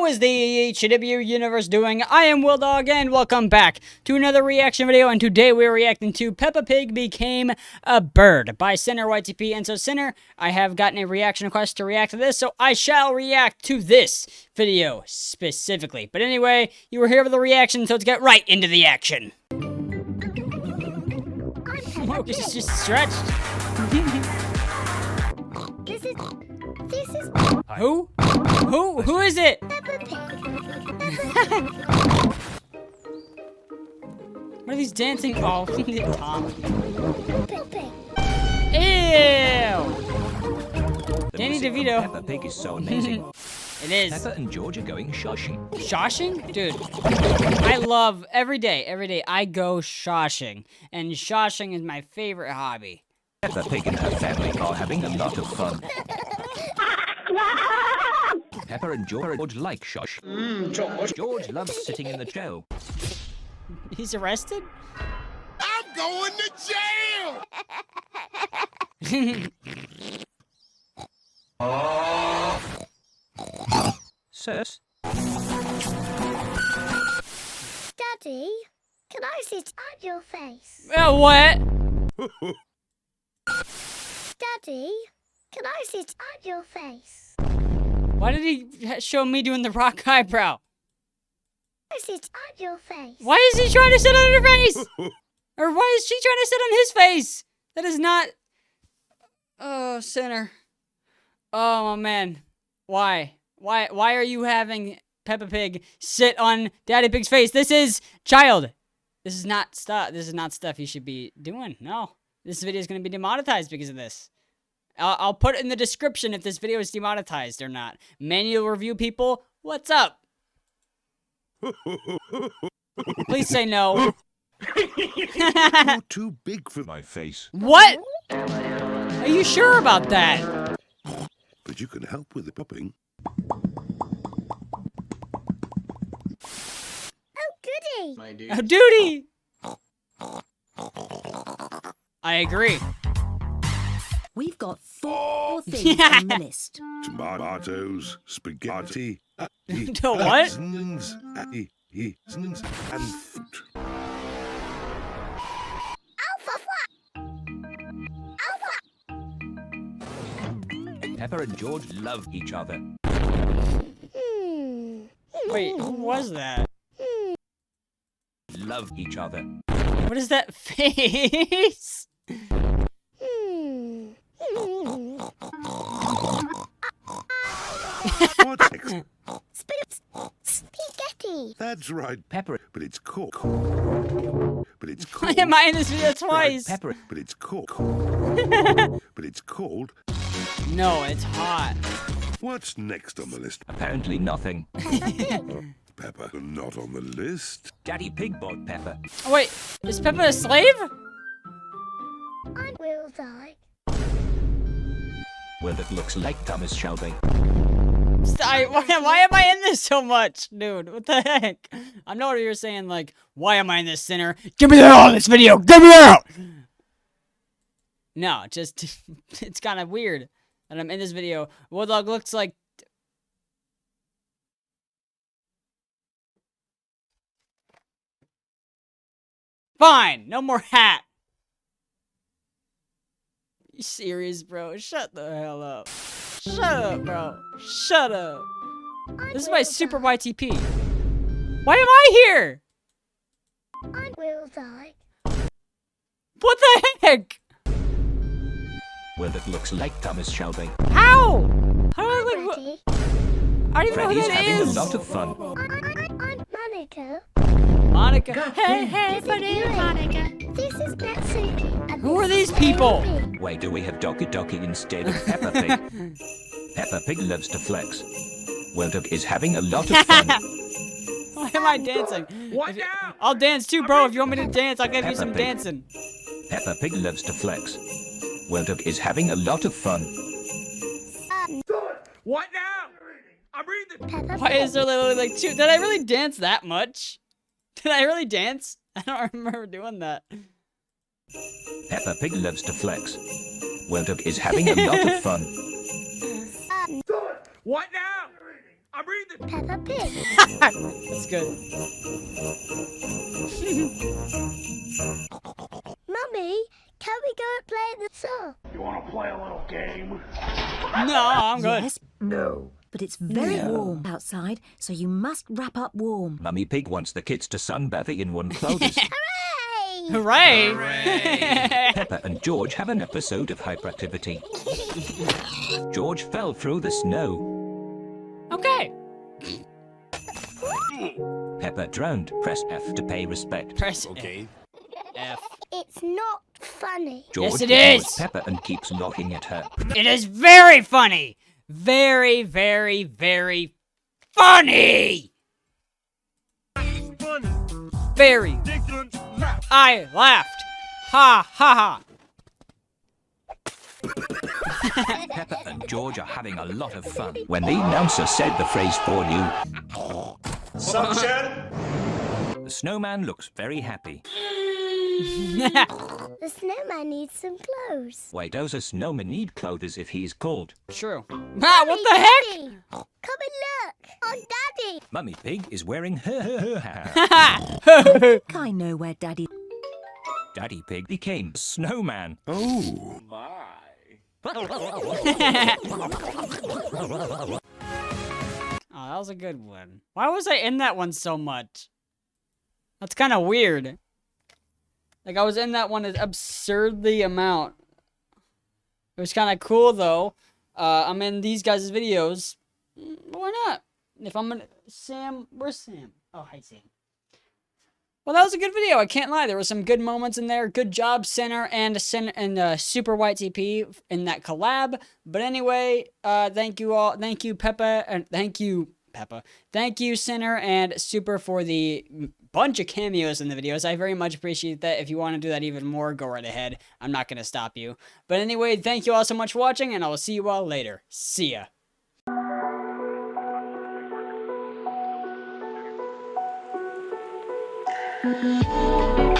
How is the HW universe doing? I am WILLDOG and welcome back to another reaction video, and today we're reacting to Peppa Pig Became a Bird by Sinner YTP. And so Sinner, I have gotten a reaction request to react to this, so I shall react to this video specifically. But anyway, you were here for the reaction, so let's get right into the action. Oh, it's just stretched. This is Who? Who is it? Peppa Pig. What are these dancing? Oh, Tom. Peppa Pig. Ew! The Danny music from DeVito. Peppa Pig is so amazing. It is. Peppa and George are going shoshing. Shoshing? Dude, I love every day I go shoshing. And shoshing is my favorite hobby. Peppa Pig and her family are having a lot of fun. Peppa and George like shosh. George loves sitting in the chair. He's arrested? I'm going to jail! Sirs, Daddy, can I sit on your face? What? Daddy, can I sit on your face? Why did he show me doing the rock eyebrow? I sit on your face. Why is he trying to sit on her face? Or why is she trying to sit on his face? That is not... Oh, Sinner. Oh, my man. Why? Why are you having Peppa Pig sit on Daddy Pig's face? This is child. This is not stuff you should be doing. No. This video is going to be demonetized because of this. I'll put it in the description if this video is demonetized or not. Manual review people, what's up? Please say no. You're too big for my face. What? Are you sure about that? But you can help with the popping. Oh, goody. Oh, duty! I agree. We've got 4 things on the list. Tomatoes, spaghetti, To what? and fruit. Alpha. Peppa and George love each other. Wait, who was that? Love each other. What is that face? What? Spaghetti. That's right, Peppa, but it's called. But it's Why called. am I in this video twice? Peppa, But it's called. But it's called. No, it's hot. What's next on the list? apparently nothing. Peppa, not on the list. Daddy Pig bought Peppa. Oh, wait, is Peppa a slave? I will die. Well, that looks like Thomas Shelby. Why am I in this so much? Dude, what the heck? I know what you're saying, like, why am I in this, Sinner? Give me that out of this video! Give me that out! No, just, it's kind of weird that I'm in this video. WILLDOG looks like... Fine, no more hat. You serious, bro? Shut the hell up. Shut up, bro. Shut up. This is my super YTP. Why am I here? I will die. What the heck? Well, that looks like Thomas Shelby. How? How do I like? Daddy, I don't even know who Freddy's that having a is. lot of fun. I'm Monica. Monica. Hey, Monica. This is Betsy. And Who are this these is people? Baby. Why do we have Doki Doki instead of Peppa Pig? Peppa Pig loves to flex. WILLDOG is having a lot of fun. Why am I dancing? What now? I'll dance too, bro. If you want me to dance, I'll give you Peppa some Pig. dancing. Peppa Pig loves to flex. WILLDOG is having a lot of fun. What now? I'm reading. Peppa Why Pig. is there literally like two? Did I really dance that much? Did I really dance? I don't remember doing that. Peppa Pig loves to flex. WILLDOG is having a lot of fun. What now? I'm reading. Peppa Pig. That's good. Mummy, can we go and play in the sun? No, I'm good. Yes. No. But it's very warm outside, so you must wrap up warm. Mummy Pig wants the kids to sunbathe in one clothes. Hooray! Hooray! Peppa and George have an episode of hyperactivity. George fell through the snow. Okay. Peppa drowned. Press F to pay respect. Press Okay. F. It's not funny. George Yes, it ignores is. Peppa and keeps knocking at her. It is very funny. Very, very, very funny. Funny. Very. Dickens. I laughed. Ha ha Peppa and George are having a lot of fun. When the announcer said the phrase for you, Sunshine? the snowman looks very happy. ha. The snowman needs some clothes. Why does a snowman need clothes if he's cold? True. Ah, what the heck? Daddy, come and look. On Daddy. Mummy Pig is wearing her hat. I know where Daddy... Daddy Pig became snowman. Oh. Oh, that was a good one. Why was I in that one so much? That's kind of weird. Like, I was in that one an absurdly amount. It was kind of cool, though. I'm in these guys' videos. Why not? If I'm in... Sam... Where's Sam? Oh, hi, Sam. Well, that was a good video. I can't lie. There were some good moments in there. Good job, Center and Super White TP in that collab. But anyway, thank you all. Thank you, Peppa, and thank you, Peppa. Thank you, Center and Super, for the bunch of cameos in the videos. I very much appreciate that. If you want to do that even more, go right ahead. I'm not going to stop you. But anyway, thank you all so much for watching, and I will see you all later. See ya. Thank you.